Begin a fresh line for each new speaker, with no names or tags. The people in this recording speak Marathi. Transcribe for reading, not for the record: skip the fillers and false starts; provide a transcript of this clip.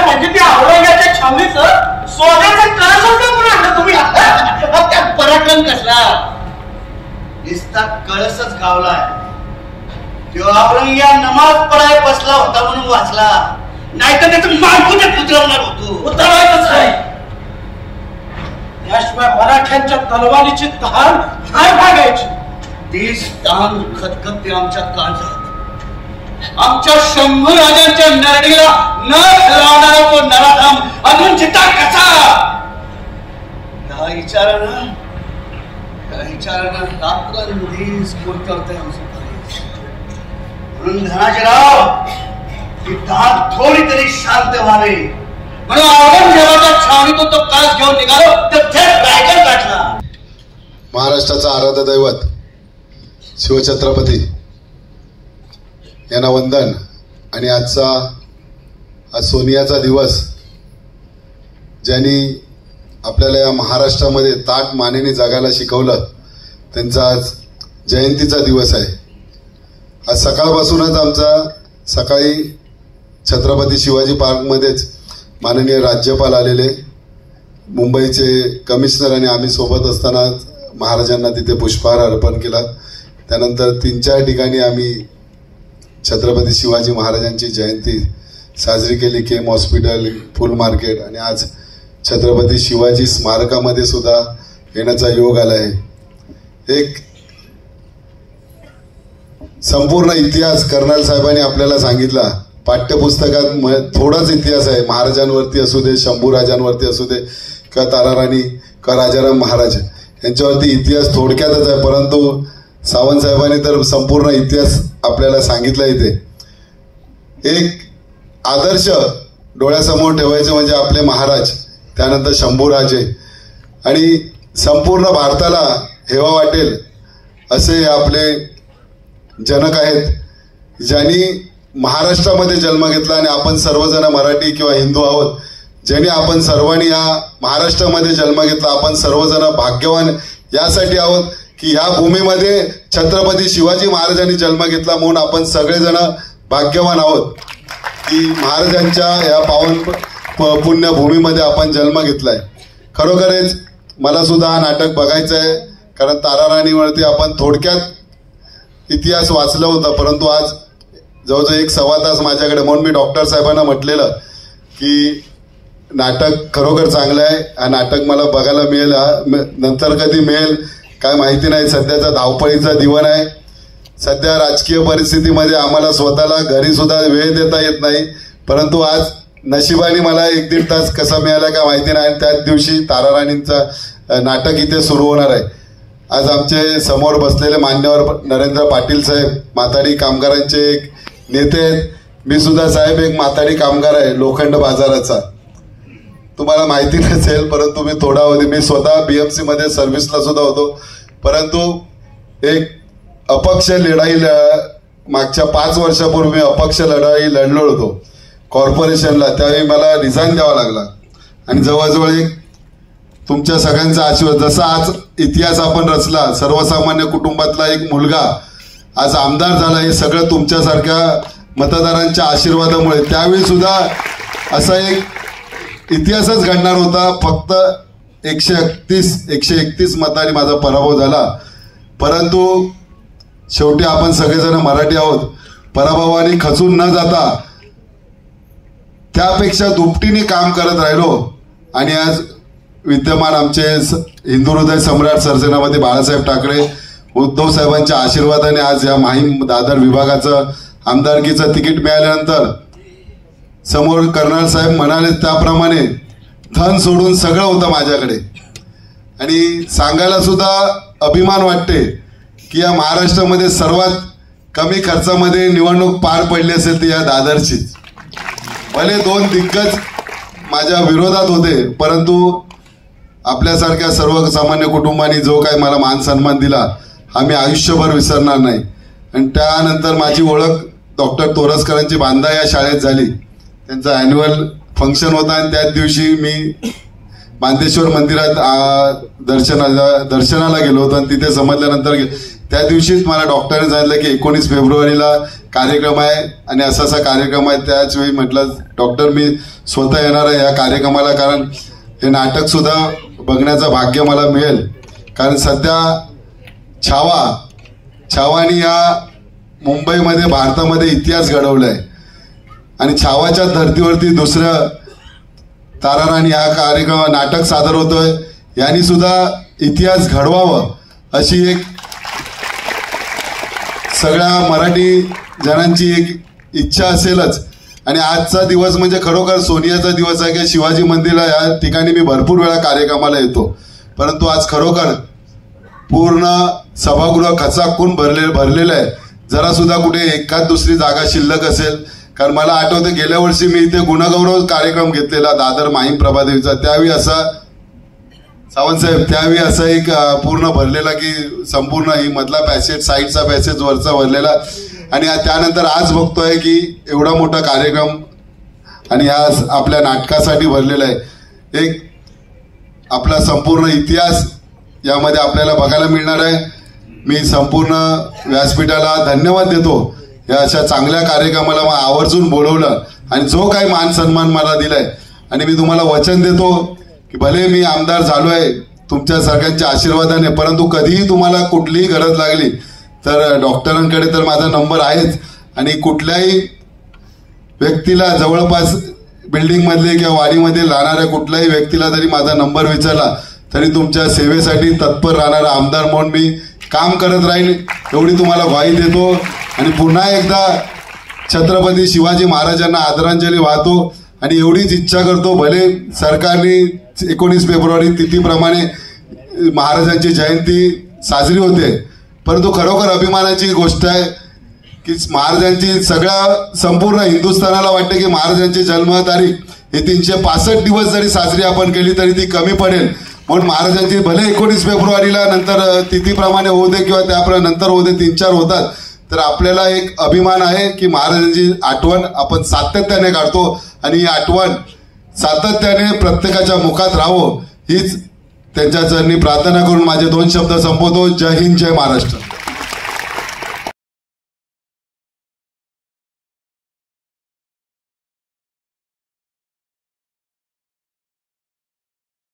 म्हणजे त्या औरंगाच्या छावणीचं सोन्याचं कळस कोण आणलं तुम्ही?
त्या पराक्रम कसला नुसता कळसच गावलाय. तो औरंग्या नमाज पडाय बसला होता म्हणून वाचला, नाहीतर त्याचं मालकुट्यात उतरवणार होतो.
उतरवायचंच आहे. त्याशिवाय मराठ्यांच्या तलवारीची तहान काय भागायची?
तीच तहान खतखते आमच्या काळजात. आमच्या शंभू राजांच्या नरडीला न ठरवणारा तो नराधाम अजून जिता कसा? या विचारानं रात्रंदिवस कोणतरतंय आमचं कलेश. म्हणून धनाजीराव ही तहान थोडी तरी शांत व्हावी म्हणून औरंगजेबाच्या छावणीतून तो कळस घेऊन निघालो तर थेट रायगड गाठला.
महाराष्ट्राचा आराध्य दैवत शिवछत्रपती यांना वंदन. आणि आज सोनियाचा दिवस, ज्यांनी आपल्याला या महाराष्ट्रामध्ये ताट मानेने जगायला शिकवलं, त्यांचा आज जयंतीचा दिवस आहे. आज सकाळपासूनच आमचा सकाळी छत्रपती शिवाजी पार्कमध्येच माननीय राज्यपाल आलेले, मुंबईचे कमिशनर आणि आम्ही सोबत असताना महाराजांना तिथे पुष्पहार अर्पण केला. त्यानंतर 3-4 ठिकाणी आम्ही छत्रपती शिवाजी महाराजांची जयंती साजरी केली. केम हॉस्पिटल, फुल मार्केट आणि आज छत्रपती शिवाजी स्मारकामध्ये सुद्धा येण्याचा योग आला आहे. एक संपूर्ण इतिहास कर्नल साहेबांनी आपल्याला सांगितला. पाठ्यपुस्तकात थोडाच इतिहास आहे. महाराजांवरती असू दे, शंभूराजांवरती असू दे, का ताराराणी का राजाराम महाराज यांच्यावरती इतिहास थोडक्यातच आहे, परंतु सावंत साहेबांनी तर संपूर्ण इतिहास आपल्याला सांगितला. इथे एक आदर्श डोळ्यासमोर ठेवायचे म्हणजे आपले महाराज, त्यानंतर शंभूराजे आणि संपूर्ण भारताला हेवा वाटेल असे आपले जनक आहेत, ज्यांनी महाराष्ट्रामध्ये जन्म घेतला. आणि आपण सर्वजण मराठी किंवा हिंदू आहोत, ज्यांनी आपण सर्वांनी या महाराष्ट्रामध्ये जन्म घेतला. आपण सर्वजण भाग्यवान यासाठी आहोत की ह्या भूमीमध्ये छत्रपती शिवाजी महाराजांनी जन्म घेतला, म्हणून आपण सगळेजण भाग्यवान आहोत की महाराजांच्या या पावन पुण्यभूमीमध्ये आपण जन्म घेतलाय. खरोखरच मला सुद्धा हा नाटक बघायचं आहे, कारण ताराराणीवरती आपण थोडक्यात इतिहास वाचलं होतं, परंतु आज जवळजवळ 1-1.25 तास माझ्याकडे. म्हणून मी डॉक्टर साहेबांना म्हटलेलं की नाटक खरोखर चांगलं आहे, हा नाटक मला बघायला मिळेल, नंतर कधी मिळेल काय माहिती नाही. सध्याचा धावपळीचा दिवस आहे. सध्या राजकीय परिस्थितीमध्ये आम्हाला स्वतःला घरी सुद्धा वेळ देता येत नाही, परंतु आज नशिबाने मला 1-1.5 तास कसा मिळाला का माहिती नाही. आणि त्याच दिवशी ताराराणींचं नाटक इथे सुरू होणार आहे. आज आमचे समोर बसलेले मान्यवर नरेंद्र पाटील साहेब माथाडी कामगारांचे एक नेते आहेत. मी सुद्धा साहेब एक माथाडी कामगार आहे लोखंड बाजाराचा. तुम्हाला माहिती नसेल, परंतु मी थोडा होते, मी स्वतः BMC मध्ये सर्व्हिसला सुद्धा होतो, परंतु एक अपक्ष लढाई मागच्या 5 वर्षापूर्वी अपक्ष लढाई लढलो होतो कॉर्पोरेशनला. त्यावेळी मला रिझाईन द्यावा लागला. आणि जवळजवळ एक तुमच्या सगळ्यांचा आशीर्वाद, जसा आज इतिहास आपण रचला, सर्वसामान्य कुटुंबातला एक मुलगा आज आमदार झाला, हे सगळं तुमच्यासारख्या मतदारांच्या आशीर्वादामुळे. त्यावेळी सुद्धा असा एक इतिहासच घडणार होता. फक्त 131 मतांनी माझा पराभव झाला, परंतु शेवटी आपण सगळेजण मराठी आहोत. पराभवाने खचून न जाता त्यापेक्षा दुपटीने काम करत राहिलो. आणि आज विद्यमान आमचे हिंदू हृदय सम्राट सरसेनापती बाळासाहेब ठाकरे, उद्धव साहेबांच्या आशीर्वादाने आज या माहीम दादर विभागाचं आमदारकीचं तिकीट मिळाल्यानंतर समोर कर्नल साहेब म्हणाले त्याप्रमाणे धन सोडून सगळं होतं माझ्याकडे. आणि सांगायला सुद्धा अभिमान वाटते की या महाराष्ट्रामध्ये सर्वात कमी खर्चामध्ये निवडणूक पार पडली असेल ती या दादरचीच. भले 2 दिग्गज माझ्या विरोधात होते, परंतु आपल्यासारख्या सर्वसामान्य कुटुंबांनी जो काही मला मान सन्मान दिला हा मी आयुष्यभर विसरणार नाही. आणि त्यानंतर माझी ओळख डॉक्टर तोरसकरांची बांधा या शाळेत झाली. त्यांचा ॲन्युअल फंक्शन होता आणि त्याच दिवशी मी बांदेश्वर मंदिरात दर्शनाला गेलो होतो. आणि तिथे समजल्यानंतर त्या दिवशीच मला डॉक्टरने सांगितलं की 19 फेब्रुवारीला कार्यक्रम आहे आणि असा कार्यक्रम आहे. त्याच वेळी म्हटलं डॉक्टर मी स्वतः येणार आहे या कार्यक्रमाला, कारण हे नाटक सुद्धा बघण्याचं भाग्य मला मिळेल. कारण सध्या छावानी या मुंबईमध्ये भारतामध्ये इतिहास घडवलाय आणि छावाच्या धर्तीवरती दुसरं ताराराणी हा कार्यक्रम नाटक सादर होतोय. यांनी सुद्धा इतिहास घडवावं अशी एक सगळ्या मराठी जणांची एक इच्छा असेलच. आणि आजचा दिवस म्हणजे खरोखर सोनियाचा दिवस आहे की शिवाजी मंदिरला या ठिकाणी मी भरपूर वेळा कार्यक्रमाला येतो, परंतु आज खरोखर पूर्ण सभागृह खचाखून भरलेलं आहे. जरा सुद्धा कुठे एखाद दुसरी जागा शिल्लक असेल, कारण मला आठवतं गेल्या वर्षी मी इथे गुणगौरव कार्यक्रम घेतलेला दादर माहीम प्रभादेवीचा, त्यावेळी असा सावंतसाहेब त्यावेळी असा एक पूर्ण भरलेला की संपूर्ण ही मधला पॅसेज साईडचा पॅसेज वरचा भरलेला. आणि त्यानंतर आज बघतोय की एवढा मोठा कार्यक्रम आणि आज आपल्या नाटकासाठी भरलेला आहे. एक आपला संपूर्ण इतिहास यामध्ये आपल्याला बघायला मिळणार आहे. मी संपूर्ण व्यासपीठाला धन्यवाद देतो या अशा चांगल्या कार्यक्रमाला मला आवर्जून बोलवलं आणि जो काही मान सन्मान मला दिलाय. आणि मी तुम्हाला वचन देतो की भले मी आमदार झालोय तुमच्या सगळ्यांच्या आशीर्वादाने, परंतु कधीही तुम्हाला कुठलीही गरज लागली तर डॉक्टरांकडे तर माझा नंबर आहेच. आणि कुठल्याही व्यक्तीला जवळपास बिल्डिंग मधले किंवा वाडीमध्ये राहणाऱ्या कुठल्याही व्यक्तीला जरी माझा नंबर विचारला तरी तुमच्या सेवेसाठी तत्पर राहणारा आमदार म्हणून मी काम करत राहील एवढी तुम्हाला ग्वाही देतो. आणि पुन्हा एकदा छत्रपती शिवाजी महाराजांना आदरांजली वाहतो आणि एवढीच इच्छा करतो भले सरकारने 19 फेब्रुवारी तिथीप्रमाणे महाराजांची जयंती साजरी होते, परंतु खरोखर अभिमानाची गोष्ट आहे की महाराजांची सगळ्या संपूर्ण हिंदुस्थानाला वाटते की महाराजांची जन्मतारीख हे 365 दिवस जरी साजरी आपण केली तरी ती कमी पडेल. म्हणून महाराजांची भले 19 फेब्रुवारीला नंतर तिथीप्रमाणे होऊ दे किंवा त्याप्रमाणे नंतर होऊ दे 3-4 होतात, तर आपल्याला एक अभिमान आहे की महाराजांची आठवण आपण सातत्याने काढतो आणि ही आठवण सातत्याने प्रत्येकाच्या मुखात राहावं हीच त्यांच्या चरणी प्रार्थना करून माझे 2 शब्द संपवतो. जय हिंद, जय महाराष्ट्र.